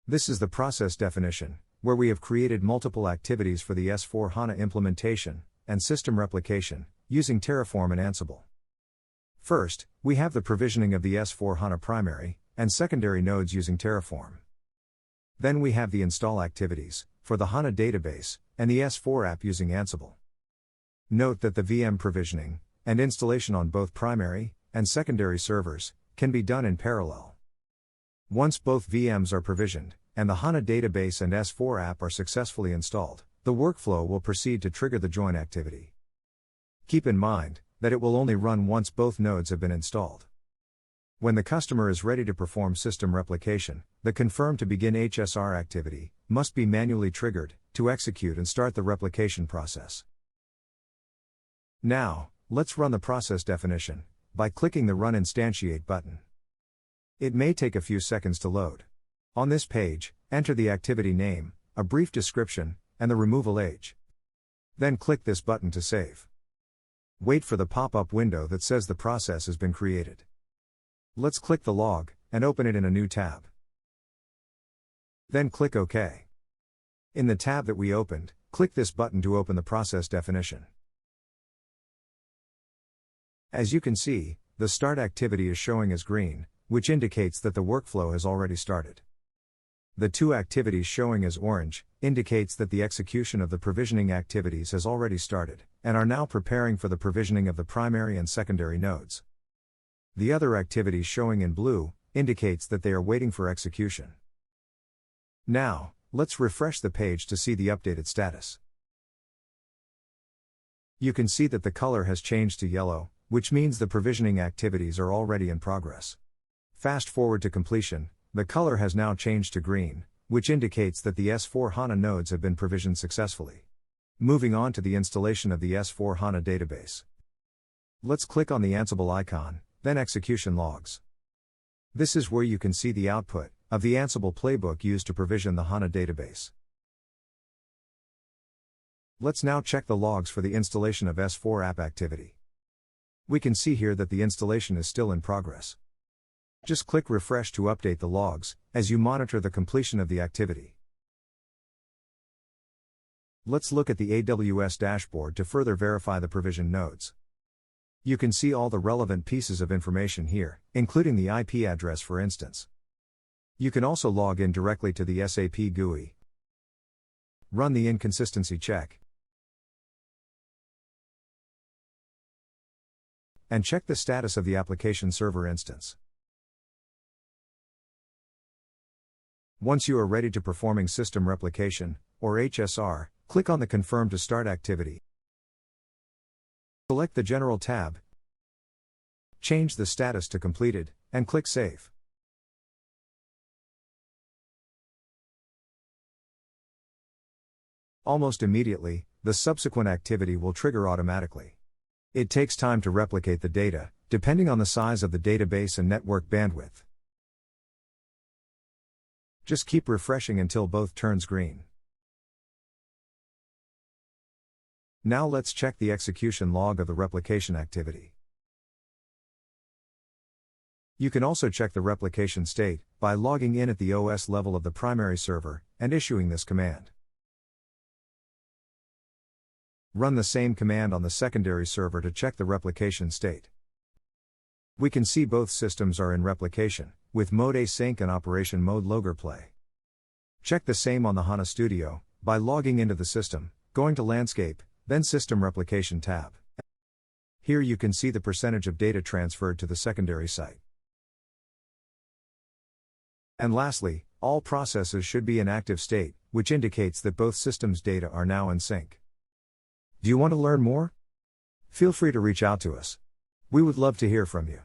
This is the process definition, where we have created multiple activities for the S/4HANA implementation and system replication, using Terraform and Ansible. First, we have the provisioning of the S/4HANA primary and secondary nodes using Terraform. Then we have the install activities for the HANA database and the S4 app using Ansible. Note that the VM provisioning and installation on both primary and secondary servers can be done in parallel. Once both VMs are provisioned and the HANA database and S4 app are successfully installed, the workflow will proceed to trigger the join activity. Keep in mind that it will only run once both nodes have been installed. When the customer is ready to perform system replication, the confirm to begin HSR activity must be manually triggered to execute and start the replication process. Now, let's run the process definition by clicking the Run Instantiate button. It may take a few seconds to load. On this page, enter the activity name, a brief description, and the removal age. Then click this button to save. Wait for the pop-up window that says the process has been created. Let's click the log and open it in a new tab. Then click OK. In the tab that we opened, click this button to open the process definition. As you can see, the start activity is showing as green, which indicates that the workflow has already started. The two activities showing as orange indicates that the execution of the provisioning activities has already started and are now preparing for the provisioning of the primary and secondary nodes. The other activities showing in blue indicates that they are waiting for execution. Now, let's refresh the page to see the updated status. You can see that the color has changed to yellow, which means the provisioning activities are already in progress. Fast forward to completion, the color has now changed to green, which indicates that the S/4HANA nodes have been provisioned successfully. Moving on to the installation of the S/4HANA database. Let's click on the Ansible icon, then Execution Logs. This is where you can see the output of the Ansible playbook used to provision the HANA database. Let's now check the logs for the installation of S4 app activity. We can see here that the installation is still in progress. Just click refresh to update the logs as you monitor the completion of the activity. Let's look at the AWS dashboard to further verify the provisioned nodes. You can see all the relevant pieces of information here, including the IP address for instance. You can also log in directly to the SAP GUI. Run the inconsistency check. And check the status of the application server instance. Once you are ready to performing system replication, or HSR, click on the Confirm to Start activity. Select the General tab, change the status to Completed, and click Save. Almost immediately, the subsequent activity will trigger automatically. It takes time to replicate the data, depending on the size of the database and network bandwidth. Just keep refreshing until both turns green. Now let's check the execution log of the replication activity. You can also check the replication state by logging in at the OS level of the primary server and issuing this command. Run the same command on the secondary server to check the replication state. We can see both systems are in replication, with mode async and operation mode logger play. Check the same on the HANA Studio by logging into the system, going to Landscape, then System Replication tab. Here you can see the percentage of data transferred to the secondary site. And lastly, all processes should be in active state, which indicates that both systems' data are now in sync. Do you want to learn more? Feel free to reach out to us. We would love to hear from you.